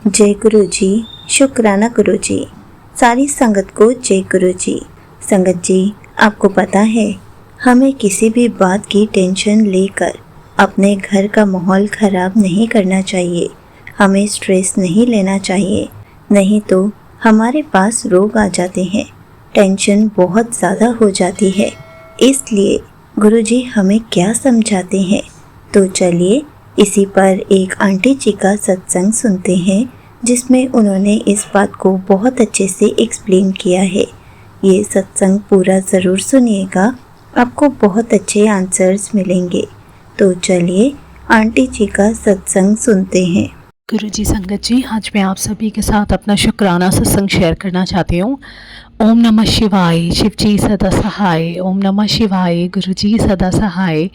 जय गुरु जी, शुक्राना गुरु जी। सारी संगत को जय गुरु जी। संगत जी, आपको पता है, हमें किसी भी बात की टेंशन लेकर अपने घर का माहौल ख़राब नहीं करना चाहिए। हमें स्ट्रेस नहीं लेना चाहिए, नहीं तो हमारे पास रोग आ जाते हैं, टेंशन बहुत ज़्यादा हो जाती है। इसलिए गुरु जी हमें क्या समझाते हैं, तो चलिए इसी पर एक आंटी जी का सत्संग सुनते हैं, जिसमें उन्होंने इस बात को बहुत अच्छे से एक्सप्लेन किया है। ये सत्संग पूरा ज़रूर सुनिएगा, आपको बहुत अच्छे आंसर्स मिलेंगे। तो चलिए आंटी जी का सत्संग सुनते हैं। गुरु जी, संगत जी, आज मैं आप सभी के साथ अपना शुक्राना सत्संग शेयर करना चाहती हूँ। ओम नमः शिवाय, शिव जी सदा सहाय। ओम नमः शिवाय, गुरु जी सदा सहाय।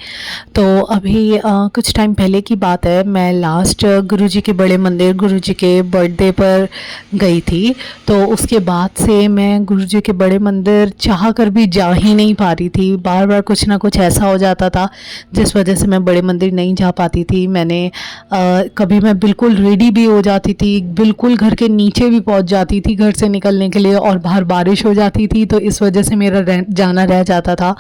तो अभी कुछ टाइम पहले की बात है, मैं लास्ट गुरु जी के बड़े मंदिर गुरु जी के बर्थडे पर गई थी। तो उसके बाद से मैं गुरु जी के बड़े मंदिर चाह कर भी जा ही नहीं पा रही थी। बार बार कुछ ना कुछ ऐसा हो जाता था जिस वजह से मैं बड़े मंदिर नहीं जा पाती थी। कभी मैं बिल्कुल रेडी भी हो जाती थी, बिल्कुल घर के नीचे भी पहुंच जाती थी घर से निकलने के लिए, और बाहर बारिश हो जाती थी, तो इस वजह से मेरा जाना रह जाता था।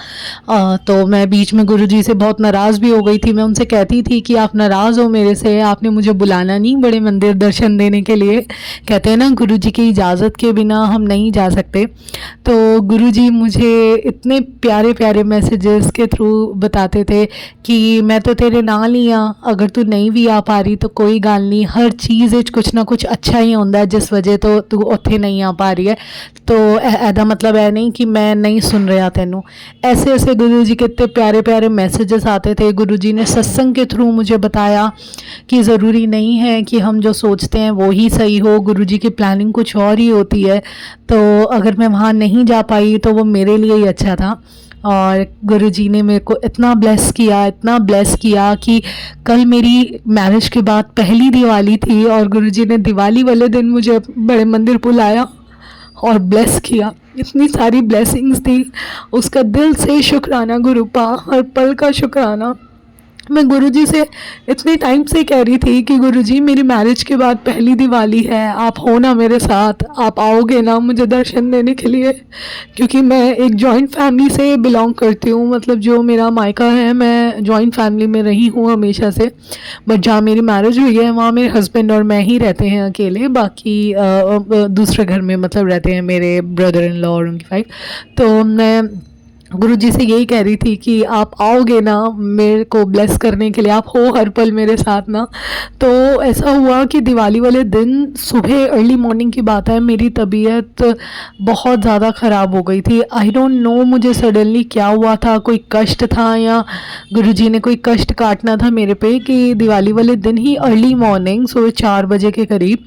तो मैं बीच में गुरुजी से बहुत नाराज़ भी हो गई थी। मैं उनसे कहती थी कि आप नाराज़ हो मेरे से, आपने मुझे बुलाना नहीं बड़े मंदिर दर्शन देने के लिए। कहते हैं ना, गुरुजी की इजाज़त के बिना हम नहीं जा सकते। तो गुरुजी मुझे इतने प्यारे प्यारे मैसेजेस के थ्रू बताते थे कि मैं तो तेरे नाल ही हाँ, अगर तू नहीं भी आ पा रही तो कोई गल नहीं, हर चीज़ कुछ ना कुछ अच्छा ही होंदा, जिस वजह तो तू उत्थे नहीं आ पा रही है। तो एदा मतलब है नहीं कि मैं नहीं सुन रहा तेनू। ऐसे ऐसे गुरु जी के इतने प्यारे प्यारे मैसेजेस आते थे। गुरु जी ने सत्संग के थ्रू मुझे बताया कि ज़रूरी नहीं है कि हम जो सोचते हैं वो ही सही हो, गुरु जी की प्लानिंग कुछ और ही होती है। तो अगर मैं वहाँ नहीं जा पाई तो वो मेरे लिए ही अच्छा था। और गुरुजी ने मेरे को इतना ब्लेस किया, इतना ब्लेस किया कि कल मेरी मैरिज के बाद पहली दिवाली थी, और गुरुजी ने दिवाली वाले दिन मुझे बड़े मंदिर बुलाया और ब्लेस किया। इतनी सारी ब्लेसिंग्स थी, उसका दिल से शुक्राना गुरुपा, हर पल का शुक्राना। मैं गुरुजी से इतने टाइम से कह रही थी कि गुरुजी, मेरी मैरिज के बाद पहली दिवाली है, आप हो ना मेरे साथ, आप आओगे ना मुझे दर्शन देने के लिए। क्योंकि मैं एक जॉइंट फैमिली से बिलोंग करती हूँ, मतलब जो मेरा मायका है, मैं जॉइंट फैमिली में रही हूँ हमेशा से। बट जहाँ मेरी मैरिज हुई है वहाँ मेरे हस्बैंड और मैं ही रहते हैं अकेले, बाकी दूसरे घर में मतलब रहते हैं मेरे ब्रदर इन लॉ और उनकी वाइफ। तो मैं गुरुजी से यही कह रही थी कि आप आओगे ना मेरे को ब्लेस करने के लिए, आप हो हर पल मेरे साथ ना। तो ऐसा हुआ कि दिवाली वाले दिन सुबह अर्ली मॉर्निंग की बात है, मेरी तबीयत बहुत ज़्यादा ख़राब हो गई थी। आई डोंट नो मुझे सडनली क्या हुआ था, कोई कष्ट था या गुरुजी ने कोई कष्ट काटना था मेरे पे, कि दिवाली वाले दिन ही अर्ली मॉर्निंग सुबह 4 बजे के करीब,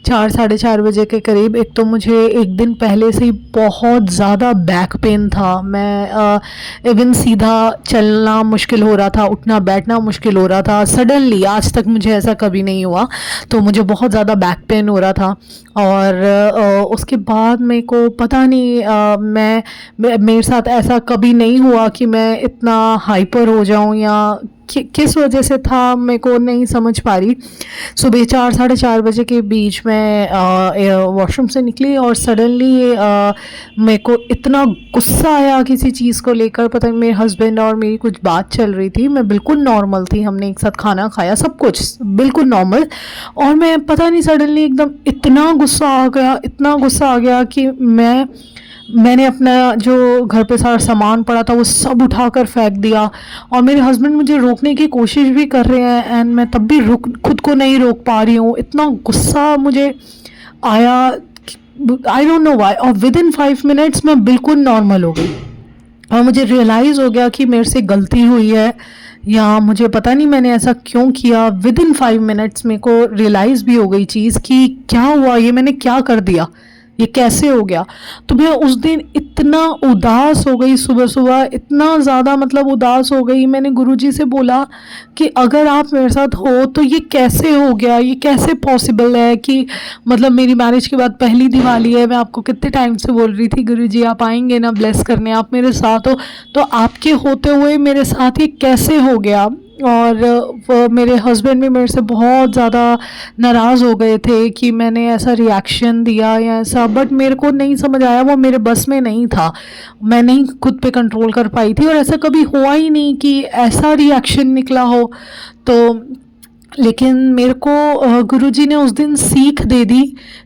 4 साढ़े 4 बजे के करीब, एक तो मुझे एक दिन पहले से ही बहुत ज़्यादा बैक पेन था। मैं इवन सीधा चलना मुश्किल हो रहा था, उठना बैठना मुश्किल हो रहा था सडनली। आज तक मुझे ऐसा कभी नहीं हुआ, तो मुझे बहुत ज़्यादा बैक पेन हो रहा था। और उसके बाद मेरे को पता नहीं, मेरे साथ ऐसा कभी नहीं हुआ कि मैं इतना हाइपर हो जाऊं, या किस वजह से था मेरे को नहीं समझ पा रही। सुबह 4 साढ़े 4 बजे के बीच में वॉशरूम से निकली, और सडनली मेरे को इतना गुस्सा आया किसी चीज़ को लेकर। पता नहीं, मेरे हस्बैंड और मेरी कुछ बात चल रही थी, मैं बिल्कुल नॉर्मल थी, हमने एक साथ खाना खाया, सब कुछ बिल्कुल नॉर्मल, और मैं पता नहीं सडनली एकदम इतना गुस्सा आ गया, इतना गुस्सा आ गया कि मैंने अपना जो घर पे सारा सामान पड़ा था वो सब उठाकर फेंक दिया। और मेरे हस्बैंड मुझे रोकने की कोशिश भी कर रहे हैं, एंड मैं तब भी खुद को नहीं रोक पा रही हूँ। इतना गुस्सा मुझे आया, आई डोंट नो व्हाई, और विद इन 5 मिनट्स मैं बिल्कुल नॉर्मल हो गई। और मुझे रियलाइज़ हो गया कि मेरे से गलती हुई है, या मुझे पता नहीं मैंने ऐसा क्यों किया। विद इन 5 मिनट्स मेरे को रियलाइज़ भी हो गई चीज़ कि क्या हुआ, ये मैंने क्या कर दिया, ये कैसे हो गया। तो मैं उस दिन इतना उदास हो गई, सुबह सुबह इतना ज़्यादा मतलब उदास हो गई। मैंने गुरुजी से बोला कि अगर आप मेरे साथ हो तो ये कैसे हो गया, ये कैसे पॉसिबल है कि मतलब मेरी मैरिज के बाद पहली दिवाली है। मैं आपको कितने टाइम से बोल रही थी, गुरुजी आप आएंगे ना ब्लेस करने, आप मेरे साथ हो, तो आपके होते हुए मेरे साथ ये कैसे हो गया। और मेरे हस्बैंड भी मेरे से बहुत ज़्यादा नाराज़ हो गए थे कि मैंने ऐसा रिएक्शन दिया या ऐसा, बट मेरे को नहीं समझ आया, वो मेरे बस में नहीं था, मैं नहीं खुद पे कंट्रोल कर पाई थी और ऐसा कभी हुआ ही नहीं कि ऐसा रिएक्शन निकला हो। तो लेकिन मेरे को गुरुजी ने उस दिन सीख दे दी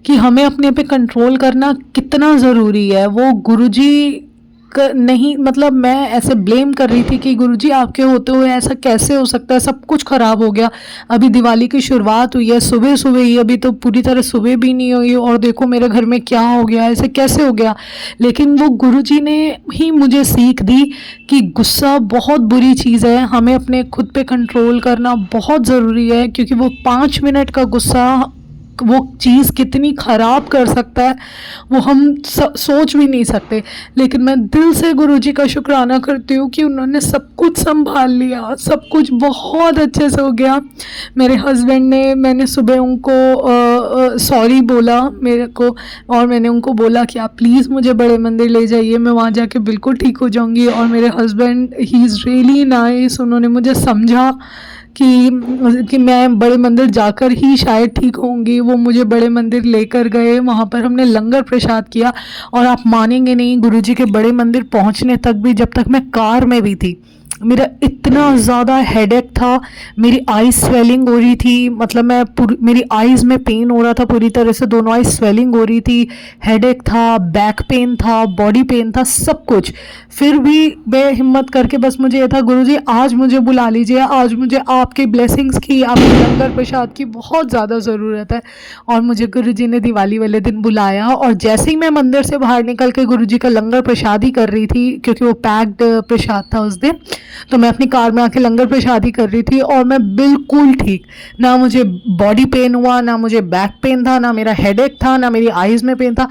कि हमें अपने पे कंट्रोल करना कितना ज़रूरी है। वो गुरुजी नहीं, मतलब मैं ऐसे ब्लेम कर रही थी कि गुरुजी आपके होते हुए ऐसा कैसे हो सकता है, सब कुछ ख़राब हो गया, अभी दिवाली की शुरुआत हुई है, सुबह सुबह ही, अभी तो पूरी तरह सुबह भी नहीं हुई और देखो मेरे घर में क्या हो गया, ऐसे कैसे हो गया। लेकिन वो गुरुजी ने ही मुझे सीख दी कि गुस्सा बहुत बुरी चीज़ है, हमें अपने खुद पे कंट्रोल करना बहुत ज़रूरी है, क्योंकि वो 5 मिनट का गुस्सा वो चीज़ कितनी ख़राब कर सकता है वो हम सोच भी नहीं सकते। लेकिन मैं दिल से गुरुजी का शुक्राना करती हूँ कि उन्होंने सब कुछ संभाल लिया, सब कुछ बहुत अच्छे से हो गया। मेरे हस्बैंड ने, मैंने सुबह उनको सॉरी बोला मेरे को, और मैंने उनको बोला कि आप प्लीज़ मुझे बड़े मंदिर ले जाइए, मैं वहाँ जाके बिल्कुल ठीक हो जाऊँगी। और मेरे husband, he is really nice, उन्होंने मुझे समझा कि मैं बड़े मंदिर जाकर ही शायद ठीक होंगी। वो मुझे बड़े मंदिर लेकर गए, वहाँ पर हमने लंगर प्रसाद किया, और आप मानेंगे नहीं, गुरुजी के बड़े मंदिर पहुँचने तक भी, जब तक मैं कार में भी थी, मेरा इतना ज़्यादा हेडेक था, मेरी आईज स्वेलिंग हो रही थी, मतलब मेरी आईज़ में पेन हो रहा था पूरी तरह से, दोनों आईज स्वेलिंग हो रही थी, हेडेक था, बैक पेन था, बॉडी पेन था, सब कुछ। फिर भी मैं हिम्मत करके, बस मुझे ये था, गुरुजी आज मुझे बुला लीजिए, आज मुझे आपकी ब्लेसिंग्स की, आपके लंगर प्रसाद की बहुत ज़्यादा ज़रूरत है। और मुझे गुरुजी ने दिवाली वाले दिन बुलाया, और जैसे ही मैं मंदिर से बाहर निकल के गुरुजी का लंगर प्रसाद ही कर रही थी, क्योंकि वो पैक्ड प्रसाद था उस दिन, तो मैं अपनी कार में आके लंगर प्रसाद ही कर रही थी, और मैं बिल्कुल ठीक, ना मुझे बॉडी पेन हुआ, ना मुझे बैक पेन था, ना मेरा हेडेक था, ना मेरी आईज़ में पेन था,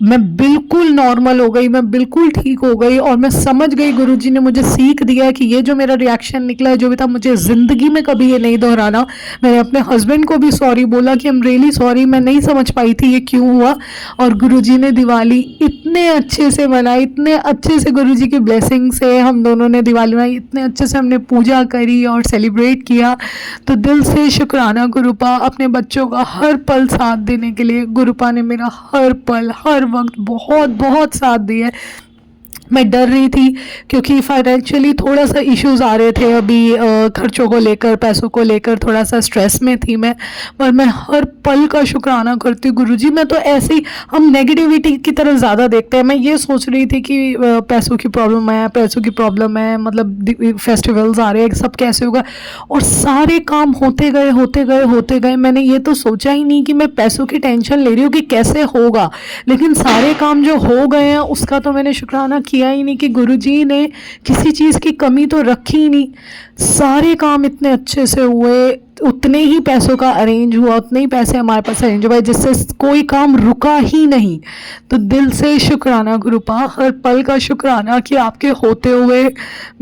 मैं बिल्कुल नॉर्मल हो गई, मैं बिल्कुल ठीक हो गई। और मैं समझ गई गुरुजी ने मुझे सीख दिया कि ये जो मेरा रिएक्शन निकला है, जो भी था, मुझे ज़िंदगी में कभी ये नहीं दोहराना। मैंने अपने हस्बैंड को भी सॉरी बोला कि आई एम रियली सॉरी, मैं नहीं समझ पाई थी ये क्यों हुआ। और गुरुजी ने दिवाली इतने अच्छे से मनाई, इतने अच्छे से, गुरुजी की ब्लेसिंग से हम दोनों ने दिवाली मनाई, इतने अच्छे से हमने पूजा करी और सेलिब्रेट किया। तो दिल से शुक्राना गुरुपा, अपने बच्चों का हर पल साथ देने के लिए। गुरुपा ने मेरा हर पल, हर वक्त बहुत बहुत साथ दिया है। मैं डर रही थी क्योंकि फाइनेंशियली थोड़ा सा इश्यूज आ रहे थे, अभी खर्चों को लेकर, पैसों को लेकर थोड़ा सा स्ट्रेस में थी मैं, पर मैं हर पल का शुक्राना करती हूँ गुरुजी। मैं तो ऐसे ही, हम नेगेटिविटी की तरफ ज़्यादा देखते हैं, मैं ये सोच रही थी कि पैसों की प्रॉब्लम है, पैसों की प्रॉब्लम है, मतलब फेस्टिवल्स आ रहे हैं, सब कैसे होगा, और सारे काम होते गए होते गए होते गए। मैंने ये तो सोचा ही नहीं कि मैं पैसों की टेंशन ले रही हूँ कि कैसे होगा, लेकिन सारे काम जो हो गए हैं उसका तो मैंने शुक्राना किया ही नहीं कि गुरुजी ने किसी चीज़ की कमी तो रखी ही नहीं। सारे काम इतने अच्छे से हुए, उतने ही पैसों का अरेंज हुआ, उतने ही पैसे हमारे पास अरेंज हुए, जिससे कोई काम रुका ही नहीं। तो दिल से शुक्राना गुरुपा, हर पल का शुक्राना कि आपके होते हुए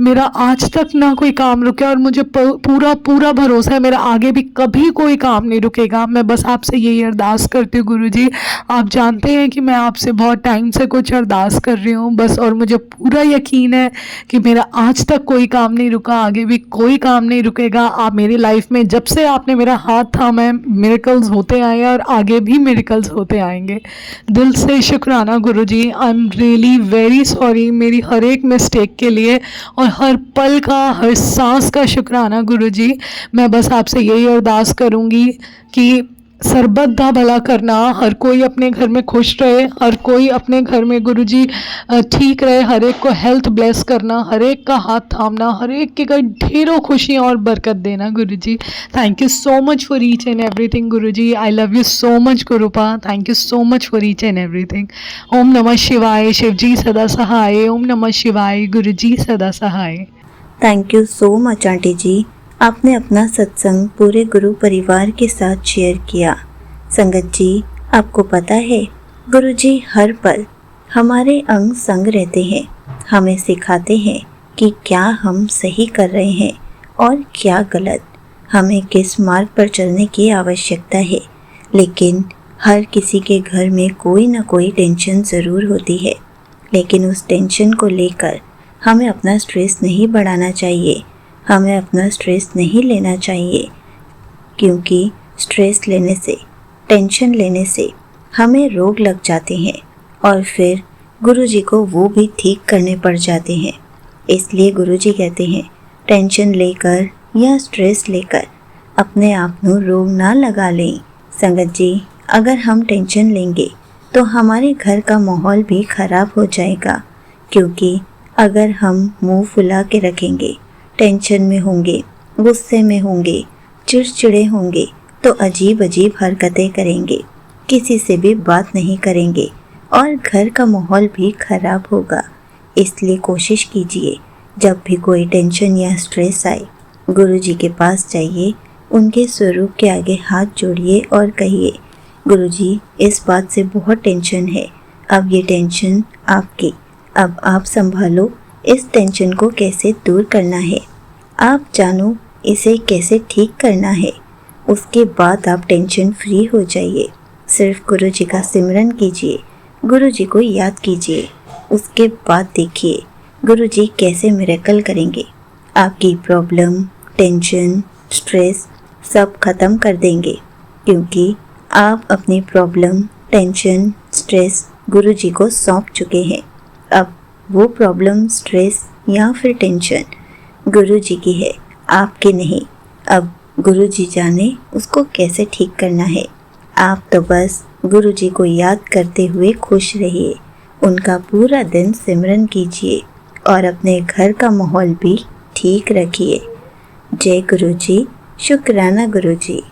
मेरा आज तक ना कोई काम रुका, और मुझे पूरा पूरा भरोसा है मेरा आगे भी कभी कोई काम नहीं रुकेगा। मैं बस आपसे यही अरदास करती हूँ गुरुजी, आप जानते हैं कि मैं आपसे बहुत टाइम से कुछ अरदास कर रही हूँ बस, और मुझे पूरा यकीन है कि मेरा आज तक कोई काम नहीं रुका, आगे भी कोई काम नहीं रुकेगा। आप मेरी लाइफ में जब से आपने मेरा हाथ थामा है, मिरेकल्स होते आए हैं और आगे भी मिरेकल्स होते आएंगे। दिल से शुक्राना Guruji, I am really very sorry मेरी हर एक मिस्टेक के लिए, और हर पल का, हर सांस का शुक्राना गुरुजी। मैं बस आपसे यही अरदास करूँगी कि सरबत दा भला करना, हर कोई अपने घर में खुश रहे, हर कोई अपने घर में गुरुजी ठीक रहे, हर एक को हेल्थ ब्लेस करना, हर एक का हाथ थामना, हर एक के घर ढेरों खुशियाँ और बरकत देना Guruji. Thank you so much for each and everything Guruji, I love you so much गुरुपा, thank you so much for each and everything. ओम नमः शिवाय, शिवजी सदा सहाय। ओम नमः शिवाय, गुरुजी सदा सहाय। Thank you so much aunty ji, आपने अपना सत्संग पूरे गुरु परिवार के साथ शेयर किया। संगत जी, आपको पता है गुरुजी हर पल हमारे अंग संग रहते हैं, हमें सिखाते हैं कि क्या हम सही कर रहे हैं और क्या गलत, हमें किस मार्ग पर चलने की आवश्यकता है। लेकिन हर किसी के घर में कोई ना कोई टेंशन ज़रूर होती है, लेकिन उस टेंशन को लेकर हमें अपना स्ट्रेस नहीं बढ़ाना चाहिए। हमें अपना स्ट्रेस नहीं लेना चाहिए, क्योंकि स्ट्रेस लेने से, टेंशन लेने से हमें रोग लग जाते हैं और फिर गुरुजी को वो भी ठीक करने पड़ जाते हैं। इसलिए गुरुजी कहते हैं, टेंशन लेकर या स्ट्रेस लेकर अपने आप को रोग ना लगा लें। संगत जी, अगर हम टेंशन लेंगे तो हमारे घर का माहौल भी खराब हो जाएगा, क्योंकि अगर हम मुंह फुला के रखेंगे, टेंशन में होंगे, गुस्से में होंगे, चिड़चिड़े होंगे, तो अजीब अजीब हरकतें करेंगे, किसी से भी बात नहीं करेंगे और घर का माहौल भी खराब होगा। इसलिए कोशिश कीजिए, जब भी कोई टेंशन या स्ट्रेस आए, गुरुजी के पास जाइए, उनके स्वरूप के आगे हाथ जोड़िए और कहिए, गुरुजी, इस बात से बहुत टेंशन है, अब ये टेंशन आपकी, अब आप संभालो, इस टेंशन को कैसे दूर करना है, आप जानो इसे कैसे ठीक करना है। उसके बाद आप टेंशन फ्री हो जाइए। सिर्फ गुरुजी का सिमरन कीजिए, गुरुजी को याद कीजिए, उसके बाद देखिए गुरुजी कैसे मिरेकल करेंगे। आपकी प्रॉब्लम, टेंशन, स्ट्रेस सब खत्म कर देंगे, क्योंकि आप अपनी प्रॉब्लम, टेंशन, स्ट्रेस गुरुजी को सौंप चुके हैं। अब वो प्रॉब्लम, स्ट्रेस या फिर टेंशन गुरुजी की है, आपकी नहीं। अब गुरुजी जाने उसको कैसे ठीक करना है। आप तो बस गुरुजी को याद करते हुए खुश रहिए, उनका पूरा दिन सिमरन कीजिए और अपने घर का माहौल भी ठीक रखिए। जय गुरुजी, शुक्राना गुरुजी।